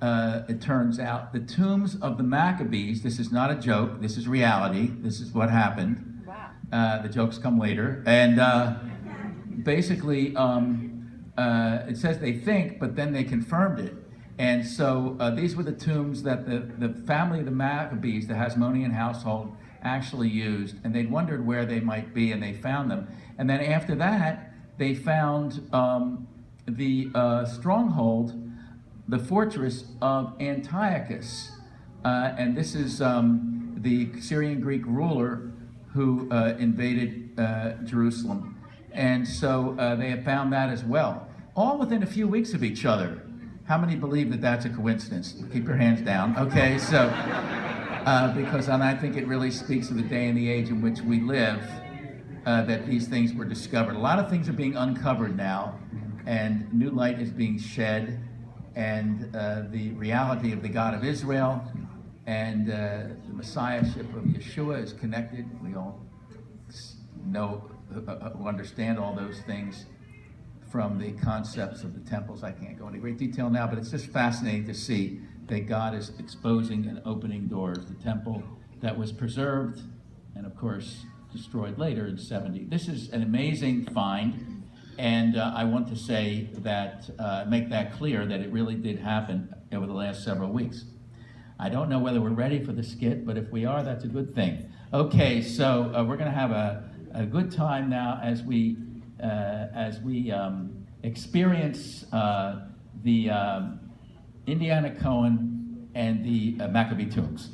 it turns out, the tombs of the Maccabees, this is not a joke, this is reality, this is what happened. Wow. The jokes come later. And basically, it says they think, but then they confirmed it. And so these were the tombs that the family of the Maccabees, the Hasmonean household, actually used. And they wondered where they might be, and they found them. And then after that, they found the stronghold, the fortress of Antiochus. And this is the Syrian Greek ruler who invaded Jerusalem. And so they have found that as well, all within a few weeks of each other. How many believe that that's a coincidence? Keep your hands down. Okay, so, because I think it really speaks to the day and the age in which we live, that these things were discovered. A lot of things are being uncovered now, and new light is being shed, and the reality of the God of Israel and the Messiahship of Yeshua is connected. We all know, understand all those things from the concepts of the temples. I can't go into great detail now, but it's just fascinating to see that God is exposing and opening doors. The temple that was preserved and, of course, destroyed later in 70. This is an amazing find, and I want to say that, make that clear, that it really did happen over the last several weeks. I don't know whether we're ready for the skit, but if we are, that's a good thing. Okay, so we're going to have a good time now as we experience the Indiana Cohen and the Maccabee tombs.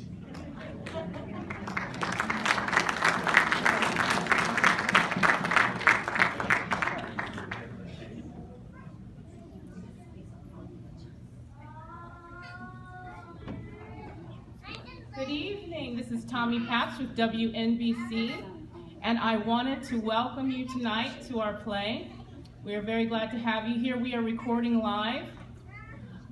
Good evening. This is Tommy Patch with WNBC, and I wanted to welcome you tonight to our play. We are very glad to have you here. We are recording live.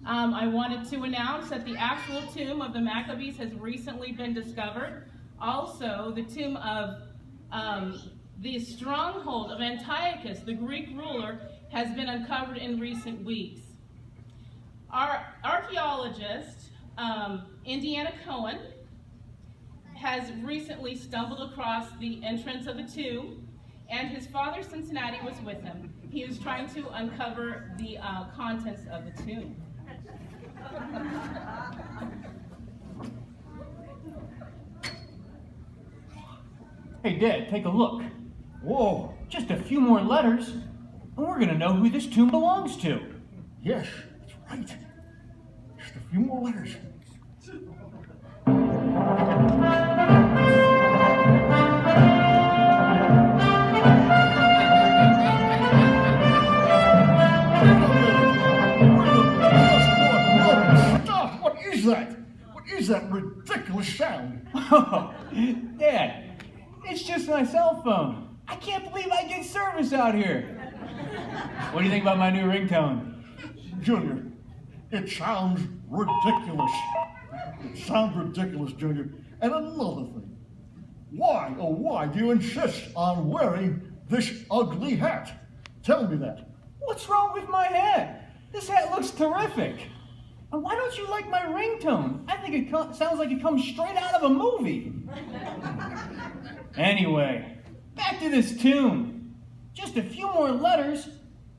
I wanted to announce that the actual tomb of the Maccabees has recently been discovered. Also, the tomb of the stronghold of Antiochus, the Greek ruler, has been uncovered in recent weeks. Our archaeologist, Indiana Cohen, has recently stumbled across the entrance of the tomb, and his father, Cincinnati, was with him. He was trying to uncover the contents of the tomb. Hey, Dad, take a look. Whoa, just a few more letters, and we're gonna know who this tomb belongs to. Yes, that's right. Just a few more letters. Stop! What is that? What is that ridiculous sound? Oh, Dad, it's just my cell phone. I can't believe I get service out here. What do you think about my new ringtone? Junior, it sounds ridiculous. It sounds ridiculous, Junior. And another thing. Why, oh why, do you insist on wearing this ugly hat? Tell me that. What's wrong with my hat? This hat looks terrific. And why don't you like my ringtone? I think it sounds like it comes straight out of a movie. Anyway, back to this tomb. Just a few more letters,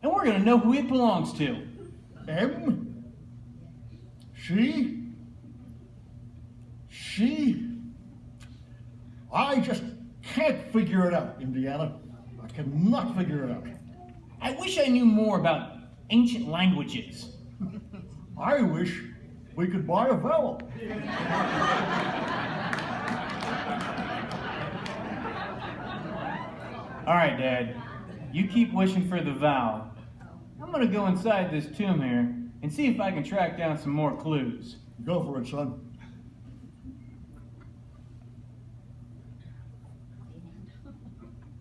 and we're going to know who it belongs to. M? She? I just can't figure it out, Indiana. I cannot figure it out. I wish I knew more about ancient languages. I wish we could buy a vowel. All right, Dad. You keep wishing for the vowel. I'm going to go inside this tomb here and see if I can track down some more clues. Go for it, son.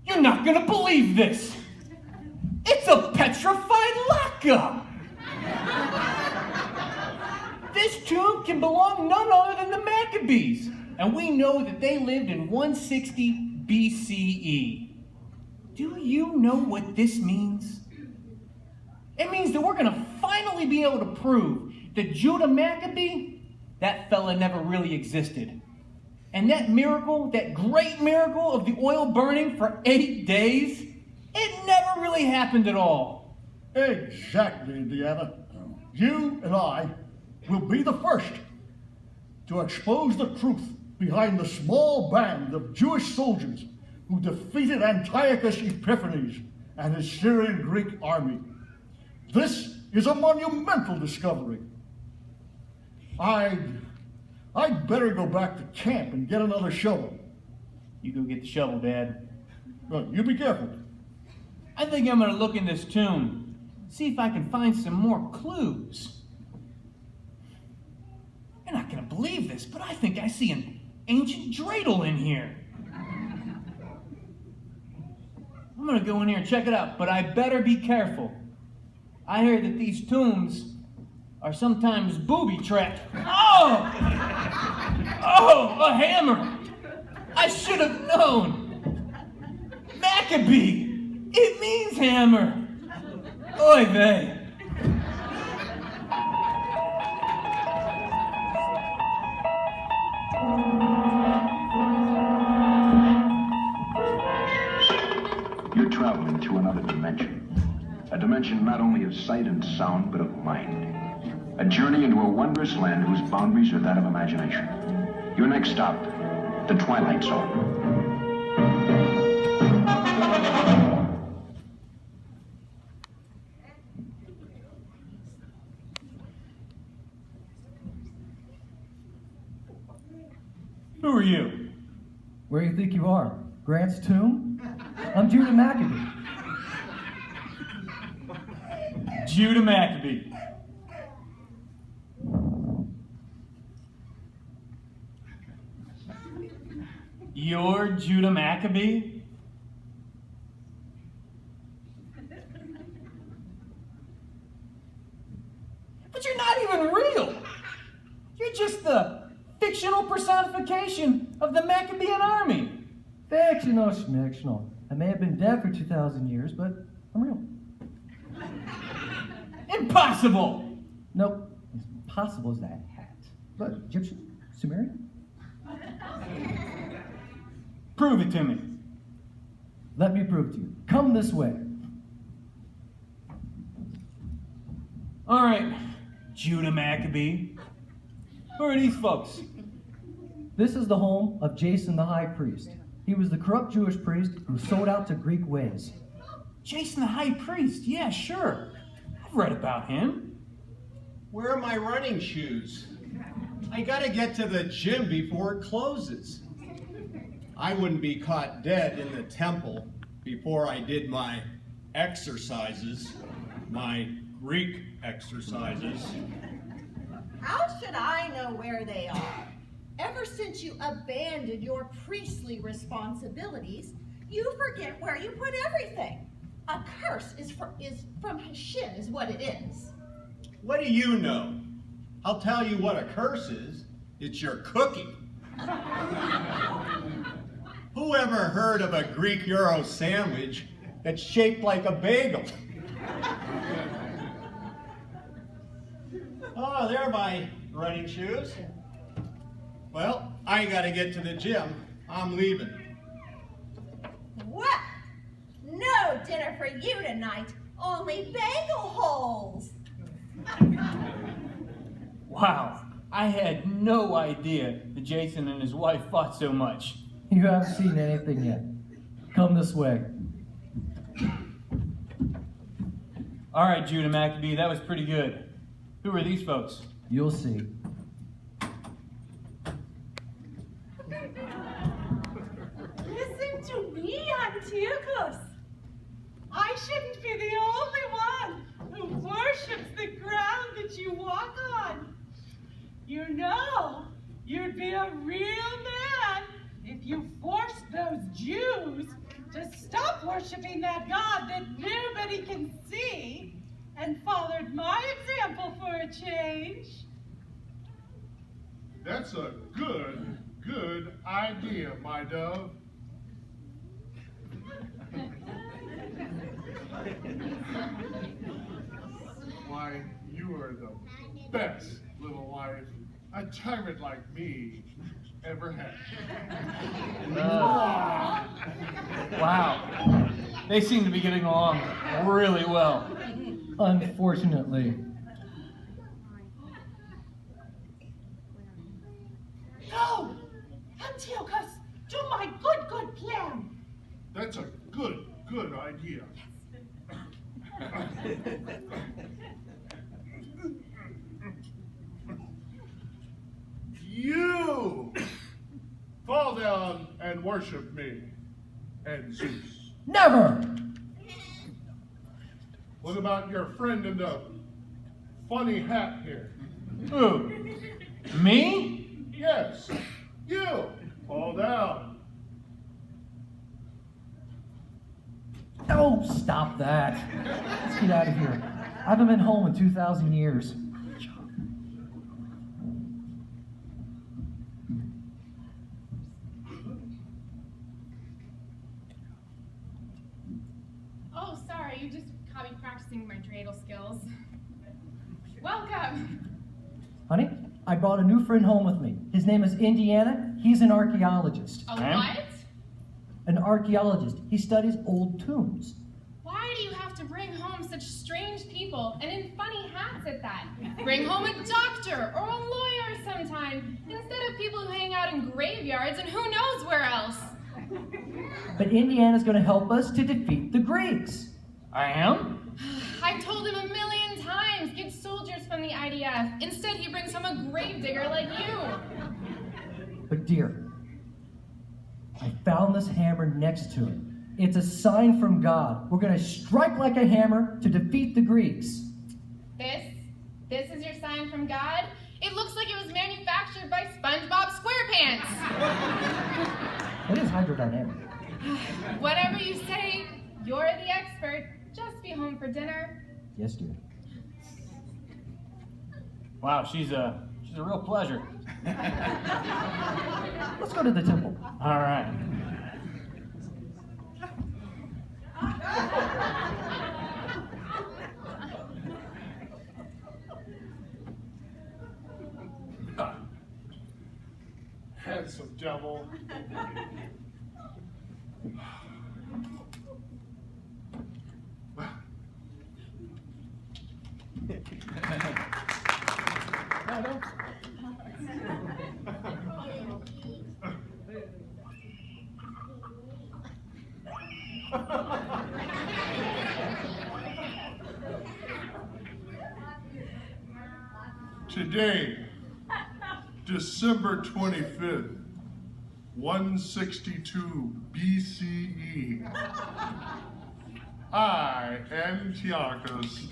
You're not going to believe this! It's a petrified lacquer! This tomb can belong none other than the Maccabees, and we know that they lived in 160 BCE. Do you know what this means? It means that we're going to finally be able to prove The Judah Maccabee? That fella never really existed. And that miracle, that great miracle of the oil burning for 8 days, it never really happened at all. Exactly, Indiana. You and I will be the first to expose the truth behind the small band of Jewish soldiers who defeated Antiochus Epiphanes and his Syrian Greek army. This is a monumental discovery. I'd better go back to camp and get another shovel. You go get the shovel, Dad. Well, you be careful. I think I'm gonna look in this tomb, see if I can find some more clues. You're not gonna believe this, but I think I see an ancient dreidel in here. I'm gonna go in here and check it out, but I better be careful. I hear that these tombs are sometimes booby-trapped. Oh! Oh, a hammer! I should have known! Maccabee! It means hammer! Oy vey! You're traveling to another dimension. A dimension not only of sight and sound, but of mind. A journey into a wondrous land whose boundaries are that of imagination. Your next stop, the Twilight Zone. Who are you? Where do you think you are? Grant's tomb? I'm Judah Maccabee. Judah Maccabee. You're Judah Maccabee? But you're not even real. You're just the fictional personification of the Maccabean army. Fictional, schmictional. I may have been dead for 2,000 years, but I'm real. Impossible! Nope. As possible as that hat. But Egyptian? Sumerian? Prove it to me. Let me prove to you. Come this way. All right, Judah Maccabee. Who are these folks? This is the home of Jason the high priest. He was the corrupt Jewish priest who sold out to Greek ways. Jason the high priest, yeah, sure. I've read about him. Where are my running shoes? I gotta get to the gym before it closes. I wouldn't be caught dead in the temple before I did my exercises, my Greek exercises. How should I know where they are? Ever since you abandoned your priestly responsibilities, you forget where you put everything. A curse is from Hashem, is what it is. What do you know? I'll tell you what a curse is. It's your cooking. Who ever heard of a Greek Euro sandwich that's shaped like a bagel? Oh, there are my running shoes. Well, I gotta get to the gym. I'm leaving. What? No dinner for you tonight. Only bagel holes. Wow, I had no idea that Jason and his wife fought so much. You haven't seen anything yet. Come this way. All right, Judah Maccabee, that was pretty good. Who are these folks? You'll see. Listen to me, Antiochus. I shouldn't be the only one who worships the ground that you walk on. You know, you'd be a real man if you forced those Jews to stop worshiping that God that nobody can see and followed my example for a change. That's a good idea, my dove. Why, you are the best little wife a tyrant like me ever had. Wow. They seem to be getting along really well. Unfortunately. No! Antiochus, do my good plan. That's a good idea. You fall down and worship me and Zeus. Never! What about your friend in the funny hat here? Who? Me? Yes, you. Fall down. Oh, stop that. Let's get out of here. I haven't been home in 2,000 years. Oh, sorry, you just caught me practicing my dreidel skills. Welcome. Honey, I brought a new friend home with me. His name is Indiana. He's an archaeologist. A what? An archaeologist. He studies old tombs. Why do you have to bring home such strange people, and in funny hats at that? Bring home a doctor or a lawyer sometime, instead of people who hang out in graveyards and who knows where else. But Indiana's going to help us to defeat the Greeks. I am? I've told him a million times, get soldiers from the IDF. Instead, he brings home a gravedigger like you. But dear, I found this hammer next to it. It's a sign from God. We're going to strike like a hammer to defeat the Greeks. This is your sign from God? It looks like it was manufactured by SpongeBob SquarePants. It is hydrodynamic. Whatever you say, you're the expert. Just be home for dinner. Yes, dear. Wow, she's a real pleasure. Let's go to the temple. All right. Handsome devil. Today, December 25th, 162 BCE, I, Antiochus,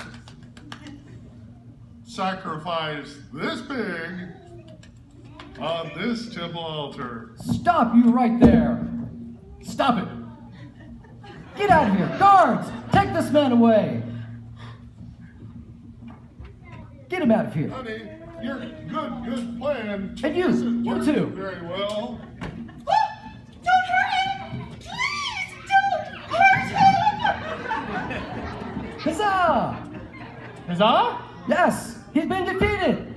sacrificed this pig on this temple altar. Stop you right there. Stop it. Get out of here. Guards, take this man away. Get him out of here. Honey, your good plan And you isn't working too. very well. Don't hurt him! Please don't hurt him! Huzzah! Huzzah? Yes, he's been defeated.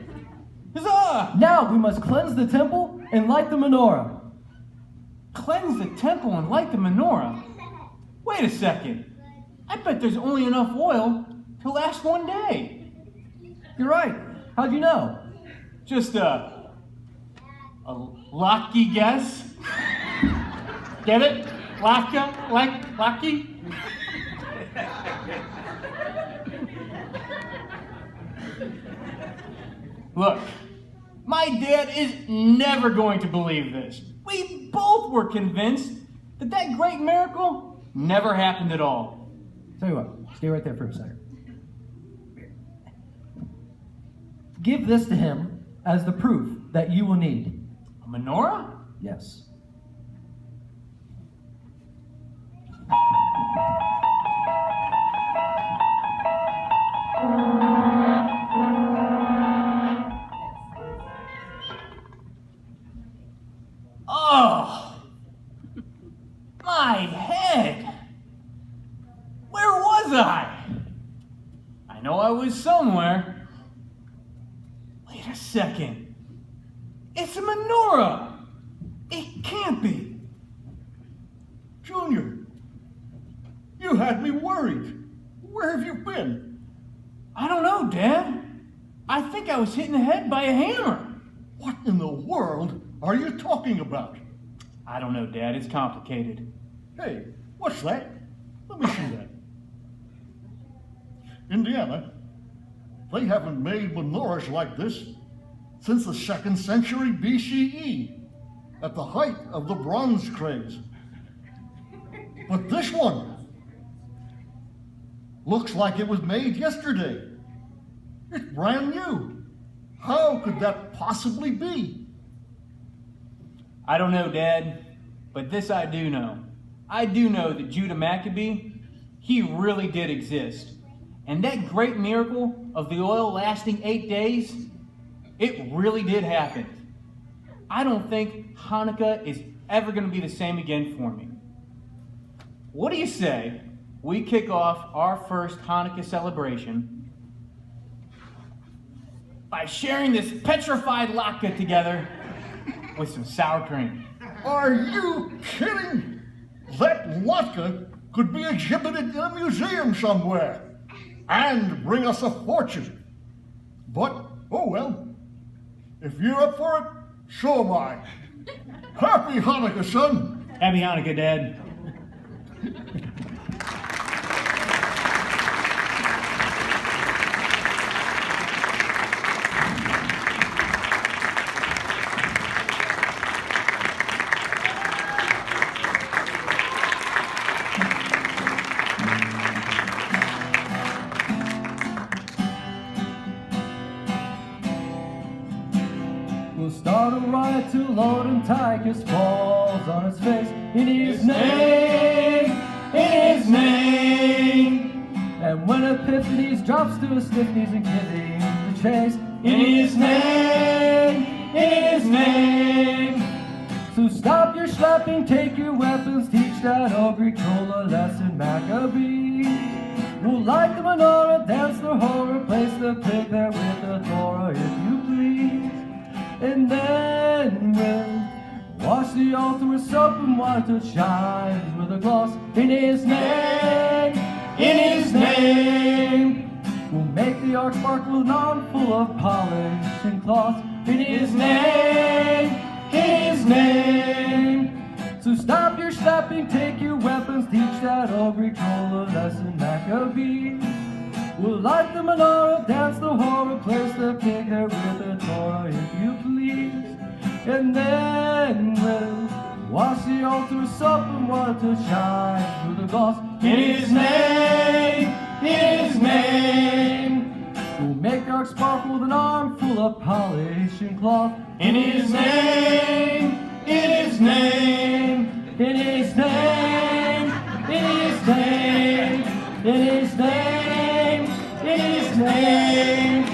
Huzzah! Now we must cleanse the temple and light the menorah. Cleanse the temple and light the menorah? Wait a second. I bet there's only enough oil to last one day. You're right. How'd you know? Just a lucky guess. Get it? Lucky? Look, my dad is never going to believe this. We both were convinced that that great miracle never happened at all. Tell you what, stay right there for a second. Give this to him as the proof that you will need. A menorah? Yes. Oh, my head. Where was I? I know I was somewhere. second. It's a menorah. It can't be. Junior, you had me worried. Where have you been? I don't know, Dad. I think I was hit in the head by a hammer. What in the world are you talking about? I don't know, Dad. It's complicated. Hey, what's that? Let me see that. Indiana, they haven't made menorahs like this since the 2nd century BCE, at the height of the bronze craze. But this one looks like it was made yesterday. It's brand new. How could that possibly be? I don't know, Dad, but this I do know. I do know that Judah Maccabee, he really did exist. And that great miracle of the oil lasting 8 days, it really did happen. I don't think Hanukkah is ever going to be the same again for me. What do you say we kick off our first Hanukkah celebration by sharing this petrified latke together with some sour cream? Are you kidding? That latke could be exhibited in a museum somewhere and bring us a fortune. But, oh well, if you're up for it, so am I. Happy Hanukkah, son. Happy Hanukkah, Dad. We'll start a riot to Lord Antiochus falls on his face in his name, in his name. And when Epiphanes drops to his stiff knees and gives him the chase in his name, in his name. So stop your slapping, take your weapons, teach that old Greek troll a lesson, Maccabee. We'll light the menorah, dance the horror, place the pig there with the Torah, if you please. And then we'll wash the altar with soap and water till it shines with a gloss in his name, in his name. We'll make the ark sparkle with an arm full of polish and cloth in his name, in his name. So stop your slapping, take your weapons, teach that old Greek troll a lesson, Maccabee. We'll light the menorah, dance the horror, place the pig there with the Torah, if you please. And then we'll wash the altar with soap and water till it shines with a gloss in his name, in his name. We'll make the ark sparkle with an arm full of polish and cloth in his name, in his name, in his name, in his name, in his name, in his name.